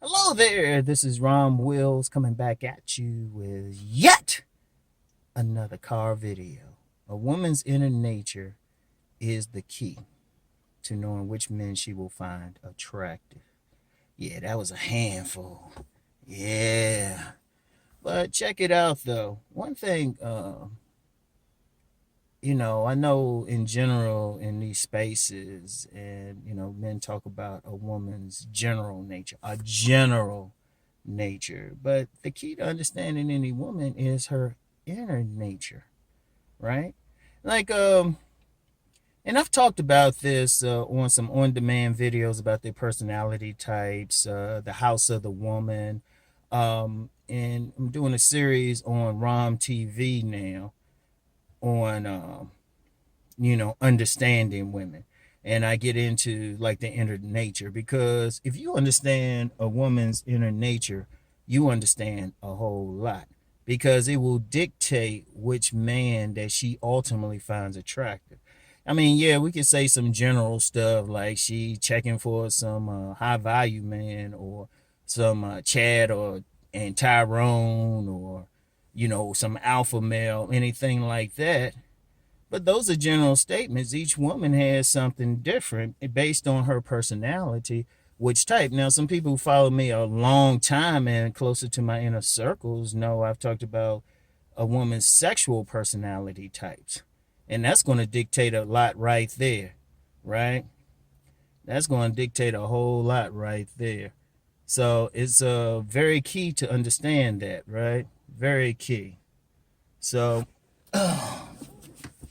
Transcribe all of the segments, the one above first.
Hello there, this is Rom Wills coming back at you with yet another car video. A woman's inner nature is the key to knowing which men she will find attractive. Yeah, that was a handful. Yeah. But check it out though. One thing, I know in general in these spaces, and men talk about a woman's general nature, a general nature. But the key to understanding any woman is her inner nature, right? Like, and I've talked about this on some on-demand videos about their personality types, the house of the woman, and I'm doing a series on Rom TV now on understanding women, and I get into like the inner nature, because if you understand a woman's inner nature, you understand a whole lot, because it will dictate which man that she ultimately finds attractive. I mean, yeah, we could say some general stuff like she checking for some high value man, or some Chad or and Tyrone, or some alpha male, anything like that. But those are general statements. Each woman has something different based on her personality, which type. Now, some people who follow me a long time and closer to my inner circles know I've talked about a woman's sexual personality types. And that's going to dictate a lot right there, right? That's going to dictate a whole lot right there. So it's very key to understand that, right? Very key. So,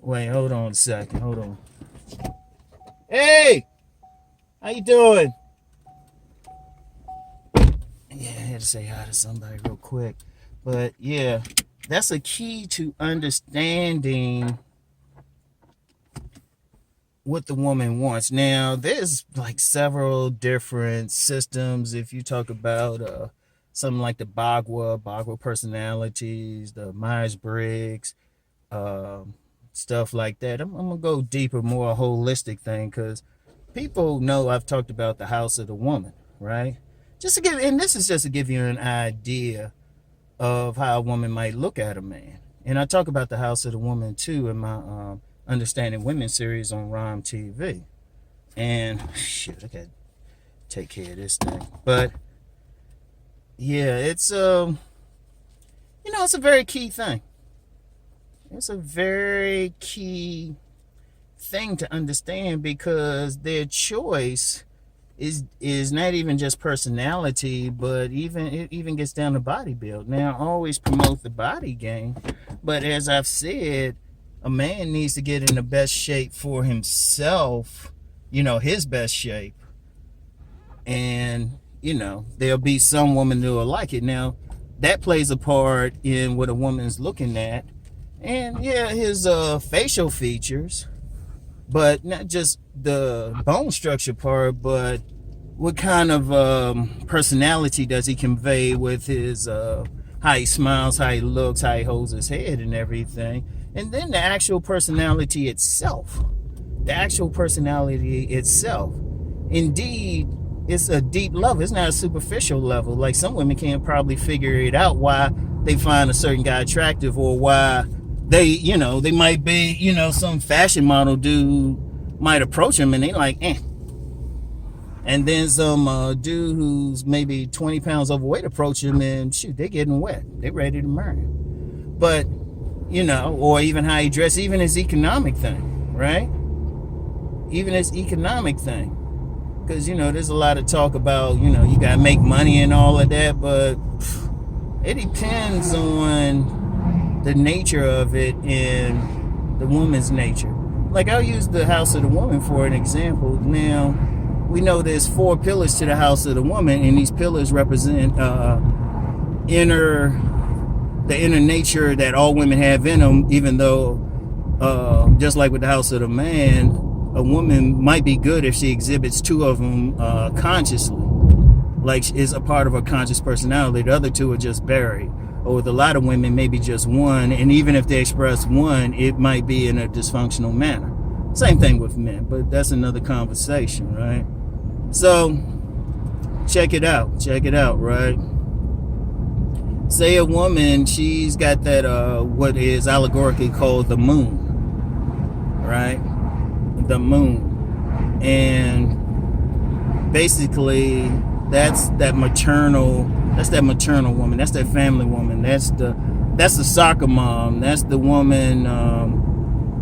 wait, hold on a second. Hold on. Hey, how you doing? Yeah, I had to say hi to somebody real quick. But yeah, that's a key to understanding what the woman wants. Now, there's like several different systems. If you talk about something like the Bagua personalities, the Myers-Briggs, stuff like that. I'm gonna go deeper, more holistic thing, because people know I've talked about the house of the woman, right? Just to give, and this is just to give you an idea of how a woman might look at a man. And I talk about the house of the woman too in my Understanding Women series on Rom TV. And shit, I gotta take care of this thing. But yeah, it's it's a very key thing. It's a very key thing to understand, because their choice is not even just personality, but it even gets down to body build. Now, I always promote the body game, but as I've said, a man needs to get in the best shape for himself, his best shape. And, there'll be some woman who will like it. Now, that plays a part in what a woman's looking at. And yeah, his facial features, but not just the bone structure part, but what kind of personality does he convey with his how he smiles, how he looks, how he holds his head and everything. And then the actual personality itself. Indeed, it's a deep level. It's not a superficial level. Like, some women can't probably figure it out why they find a certain guy attractive, or why they might be, some fashion model dude might approach him and they like, eh. And then some dude who's maybe 20 pounds overweight approach him and shoot, they're getting wet. They're ready to marry him. But, or even how he dresses, even his economic thing, right? Even his economic thing. Because, there's a lot of talk about, you got to make money and all of that, but it depends on the nature of it and the woman's nature. Like, I'll use the house of the woman for an example. Now, we know there's 4 pillars to the house of the woman, and these pillars represent the inner nature that all women have in them, even though, just like with the house of the man, a woman might be good if she exhibits 2 of them consciously, like is a part of her conscious personality. The other 2 are just buried. Or with a lot of women, maybe just 1, and even if they express 1, it might be in a dysfunctional manner. Same thing with men, but that's another conversation, right? So check it out. Check it out, right? Say a woman, she's got that what is allegorically called the moon, right? The moon. And basically that's that maternal woman, that's that family woman, that's the soccer mom, that's the woman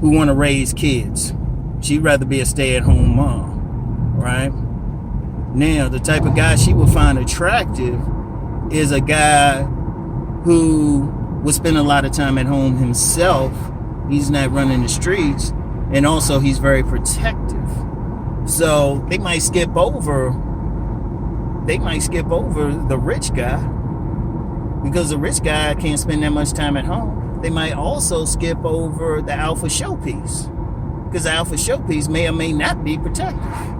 who want to raise kids. She'd rather be a stay-at-home mom, right? Now, the type of guy she would find attractive is a guy who would spend a lot of time at home himself. He's not running the streets, and also he's very protective. So they might skip over the rich guy, because the rich guy can't spend that much time at home. They might also skip over the alpha showpiece, because the alpha showpiece may or may not be protective.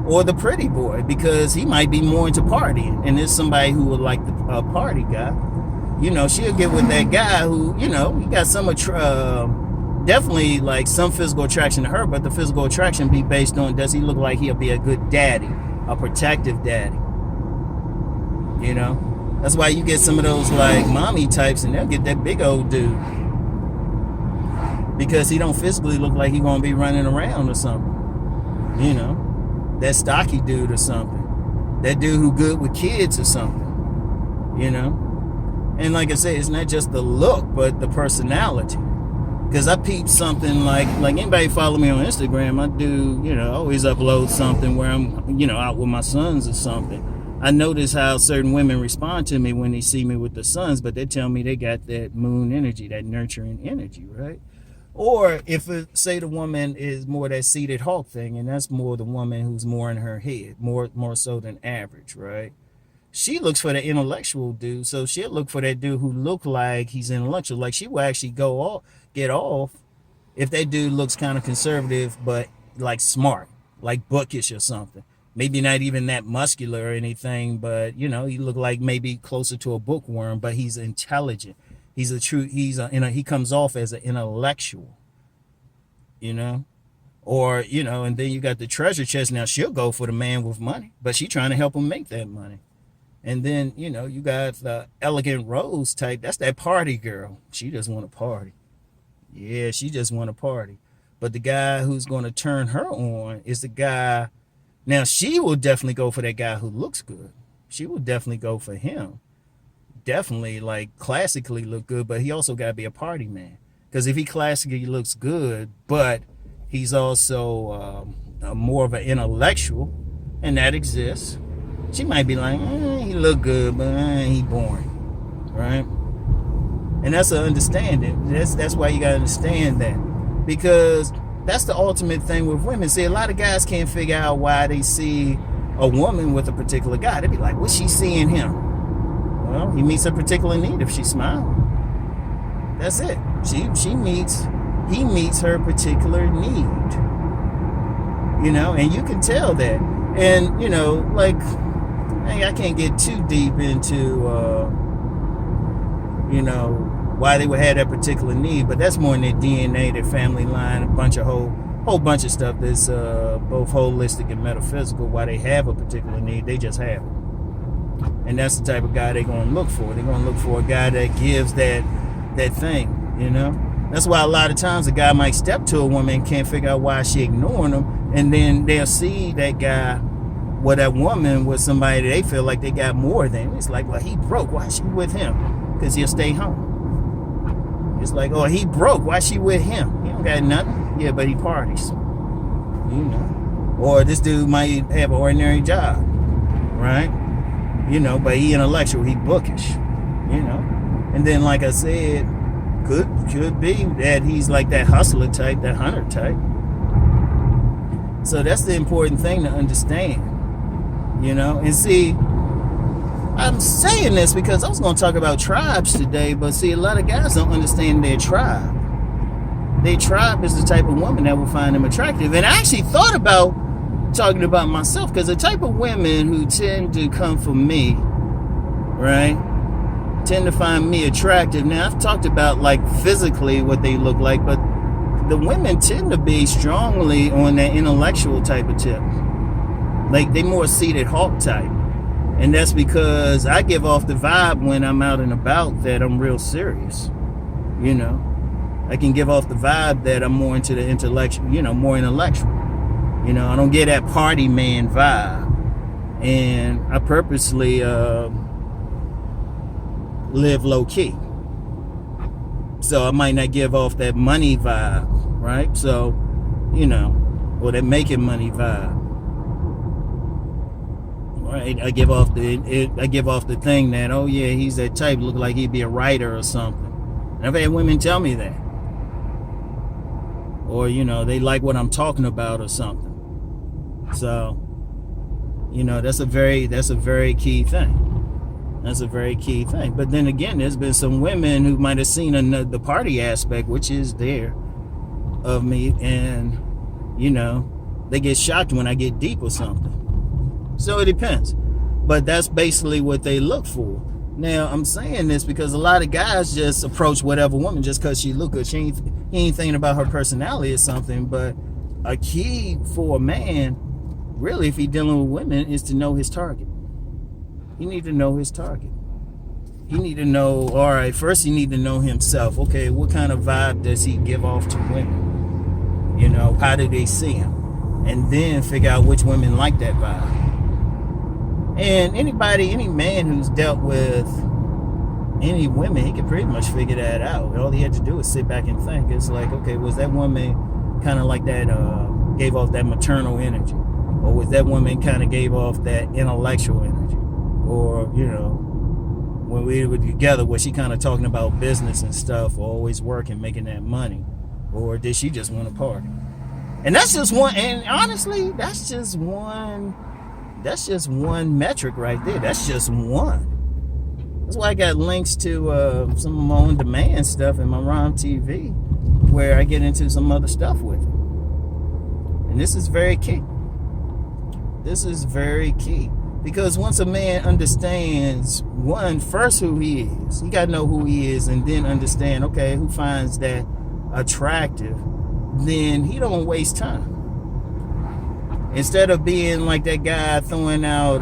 Or the pretty boy, because he might be more into partying, and there's somebody who would like the party guy. You know, she'll get with that guy who, you know, he got some definitely like some physical attraction to her, but the physical attraction be based on, does he look like he'll be a good daddy, a protective daddy? You know, that's why you get some of those like mommy types, and they'll get that big old dude because he don't physically look like he gonna be running around or something. You know, that stocky dude or something, that dude who good with kids or something. You know. And like I said, it's not just the look, but the personality. Because I peeped something like anybody follow me on Instagram, I do, you know, always upload something where I'm, you know, out with my sons or something. I notice how certain women respond to me when they see me with the sons, but they tell me they got that moon energy, that nurturing energy, right? Or if say the woman is more that seated hawk thing, and that's more the woman who's more in her head, more so than average, right? She looks for the intellectual dude, so she'll look for that dude who look like he's intellectual. Like she will actually get off if that dude looks kind of conservative, but like smart, like bookish or something. Maybe not even that muscular or anything, but you know, he look like maybe closer to a bookworm, but he's intelligent. He comes off as an intellectual, you know. Or, you know, and then you got the treasure chest. Now she'll go for the man with money, but she trying to help him make that money. And then, you know, you got the elegant rose type. That's that party girl. She just want to party. Yeah, she just want to party. But the guy who's going to turn her on is the guy. Now, she will definitely go for that guy who looks good. She will definitely go for him. Definitely, like, classically look good, but he also got to be a party man. Because if he classically looks good, but he's also more of an intellectual, and that exists, she might be like, he look good, but he boring, right? And that's an understanding. That's why you gotta understand that, because that's the ultimate thing with women. See, a lot of guys can't figure out why they see a woman with a particular guy. They be like, what's she seeing him? Well, he meets a particular need if she's smiling. That's it. He meets her particular need. You know, and you can tell that. And, you know, like, I can't get too deep into, you know, why they would have that particular need, but that's more in their DNA, their family line, whole bunch of stuff that's both holistic and metaphysical. Why they have a particular need, they just have it. And that's the type of guy they're going to look for. They're going to look for a guy that gives that thing, you know? That's why a lot of times a guy might step to a woman and can't figure out why she ignoring him, and then they'll see that guy with that woman with somebody they feel like they got more than. It's like, well, he broke. Why is she with him? Because he'll stay home. It's like, oh, he broke. Why is she with him? He don't got nothing. Yeah, but he parties. You know. Or this dude might have an ordinary job, right? You know, but he intellectual. He bookish. You know. And then, like I said, could be that he's like that hustler type, that hunter type. So that's the important thing to understand. You know, and see, I'm saying this because I was going to talk about tribes today, but see, a lot of guys don't understand their tribe. Their tribe is the type of woman that will find them attractive. And I actually thought about talking about myself, because the type of women who tend to come for me, right, tend to find me attractive. Now, I've talked about like physically what they look like, but the women tend to be strongly on that intellectual type of tip. Like, they more seated hawk type. And that's because I give off the vibe when I'm out and about that I'm real serious. You know, I can give off the vibe that I'm more into the intellectual, more intellectual. I don't get that party man vibe. And I purposely live low key. So I might not give off that money vibe, right? So, or that making money vibe. Right? I give off the thing that, oh yeah, he's that type, look like he'd be a writer or something. And I've had women tell me that. Or, they like what I'm talking about or something. So, that's a very key thing. That's a very key thing. But then again, there's been some women who might have seen the party aspect, which is there, of me, and they get shocked when I get deep or something. So it depends. But that's basically what they look for. Now, I'm saying this because a lot of guys just approach whatever woman just because she look good. He ain't thinking about her personality or something. But a key for a man, really, if he's dealing with women, is to know his target. He need to know his target. He need to know, all right, first he need to know himself. Okay, what kind of vibe does he give off to women? How do they see him? And then figure out which women like that vibe. And any man who's dealt with any women, he can pretty much figure that out. All he had to do is sit back and think. It's like, okay, was that woman kind of like that, gave off that maternal energy? Or was that woman kind of gave off that intellectual energy? Or, when we were together, was she kind of talking about business and stuff, or always working, making that money? Or did she just want to party? And that's just one, and honestly, that's just one metric right there. That's just one. That's why I got links to some of my own demand stuff in my Rom TV, where I get into some other stuff with it. And this is very key. This is very key. Because once a man understands, first who he is, he got to know who he is, and then understand, okay, who finds that attractive, then he don't waste time. Instead of being like that guy throwing out,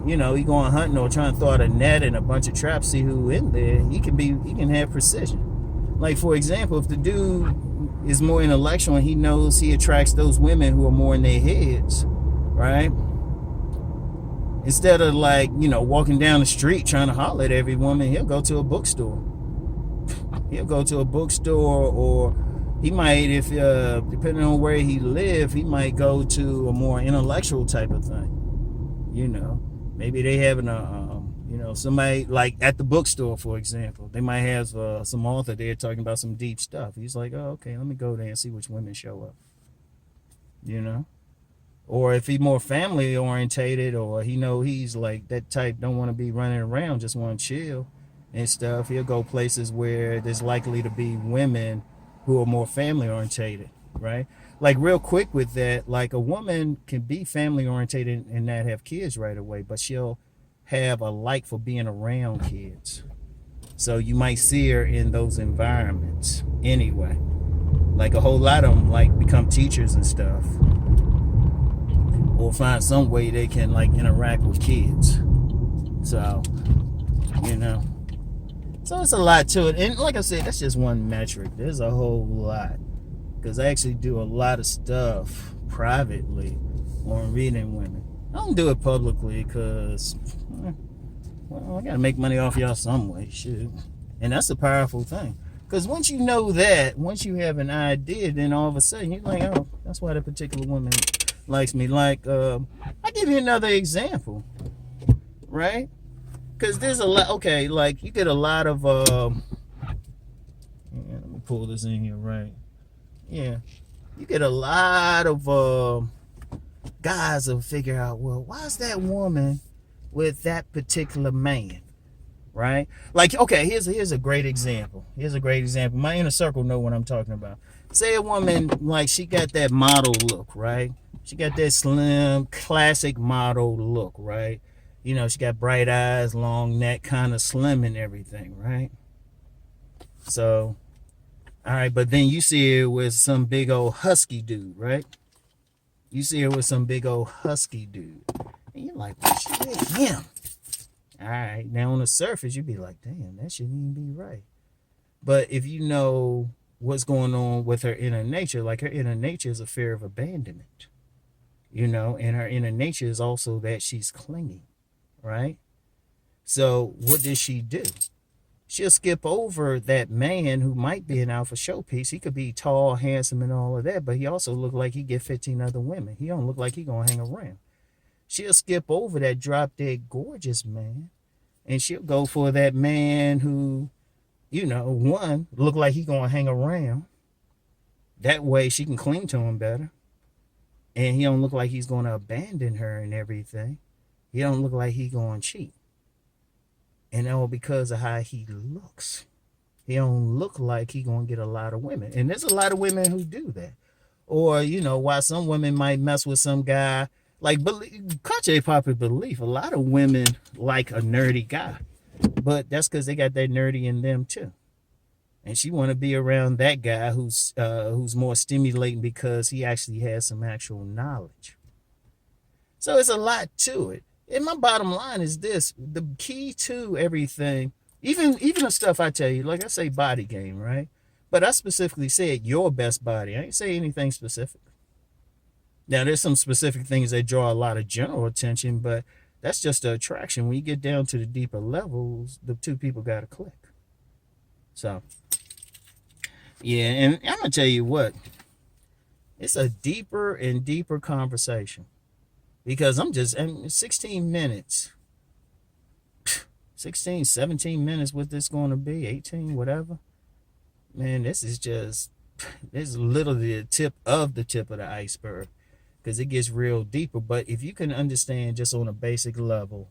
he going hunting or trying to throw out a net and a bunch of traps, see who in there, he can have precision. Like, for example, if the dude is more intellectual and he knows he attracts those women who are more in their heads, right? Instead of walking down the street trying to holler at every woman, he'll go to a bookstore. He'll go to a bookstore, or he might, if depending on where he live, he might go to a more intellectual type of thing. Maybe they having somebody like at the bookstore, for example. They might have some author there talking about some deep stuff. He's like, oh, okay, let me go there and see which women show up. Or if he's more family orientated, or he's like that type, don't want to be running around, just want to chill and stuff, he'll go places where there's likely to be women who are more family orientated, right? Like, real quick with that, like, a woman can be family orientated and not have kids right away, but she'll have a like for being around kids. So you might see her in those environments anyway. Like, a whole lot of them become teachers and stuff, or find some way they can interact with kids. So, so it's a lot to it. And like I said, that's just one metric. There's a whole lot, because I actually do a lot of stuff privately on reading women. I don't do it publicly because, I gotta make money off y'all some way, shit. And that's a powerful thing, because once you know that, once you have an idea, then all of a sudden you're like, oh, that's why that particular woman likes me. Like, I'll give you another example, right? Because there's a lot, okay, like, you get a lot of, let me pull this in here, right? Yeah. You get a lot of guys will figure out, well, why is that woman with that particular man, right? Like, okay, here's a great example. My inner circle know what I'm talking about. Say a woman, like, she got that model look, right? She got that slim, classic model look, right? She got bright eyes, long neck, kind of slim and everything, right? So, all right, but then you see her with some big old husky dude, right? And you're like, well, shit, him. All right. Now on the surface, you'd be like, damn, that shouldn't even be right. But if you know what's going on with her inner nature, like her inner nature is a fear of abandonment, and her inner nature is also that she's clinging, right? So what does she do? She'll skip over that man who might be an alpha showpiece. He could be tall, handsome, and all of that, but he also look like he get 15 other women. He don't look like he gonna hang around. She'll skip over that drop dead gorgeous man, and she'll go for that man who, one, look like he gonna hang around. That way she can cling to him better. And he don't look like he's gonna abandon her and everything. He don't look like he gonna cheat. And all because of how he looks. He don't look like he gonna get a lot of women. And there's a lot of women who do that. Or, why some women might mess with some guy. Like, contrary to popular belief, a lot of women like a nerdy guy. But that's because they got that nerdy in them too. And she want to be around that guy who's more stimulating because he actually has some actual knowledge. So it's a lot to it. And my bottom line is this: the key to everything, even the stuff I tell you, like I say, body game, right? But I specifically said your best body. I ain't say anything specific. Now there's some specific things that draw a lot of general attention, but that's just the attraction. When you get down to the deeper levels, the two people got to click. So, yeah, and I'm gonna tell you what, it's a deeper and deeper conversation because I'm 16 minutes, 16, 17 minutes, what this going to be, 18, whatever. Man, this is literally the tip of the iceberg because it gets real deeper. But if you can understand just on a basic level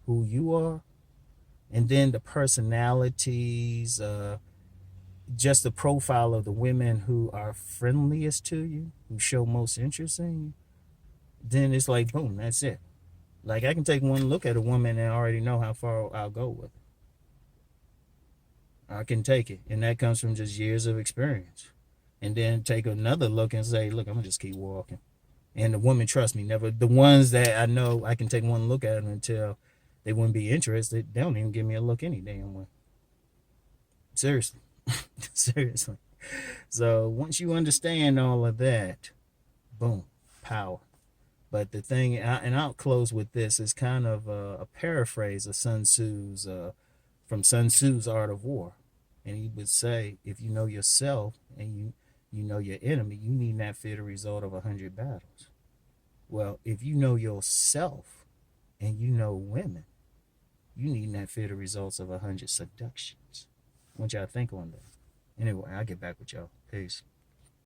who you are, and then the personalities, just the profile of the women who are friendliest to you, who show most interest in you, then it's like, boom, that's it. Like, I can take one look at a woman and I already know how far I'll go with it. I can take it. And that comes from just years of experience. And then take another look and say, look, I'm going to just keep walking. And the woman, trust me, never, the ones that I know I can take one look at them until they wouldn't be interested, they don't even give me a look any damn way. Seriously. Seriously. So once you understand all of that, boom, power. But the thing, and I'll close with this, is kind of a paraphrase of Sun Tzu's, from Sun Tzu's Art of War. And he would say, if you know yourself and you know your enemy, you need not fear the result of 100 battles. Well, if you know yourself and you know women, you need not fear the results of 100 seductions. What y'all think on that? Anyway, I'll get back with y'all. Peace.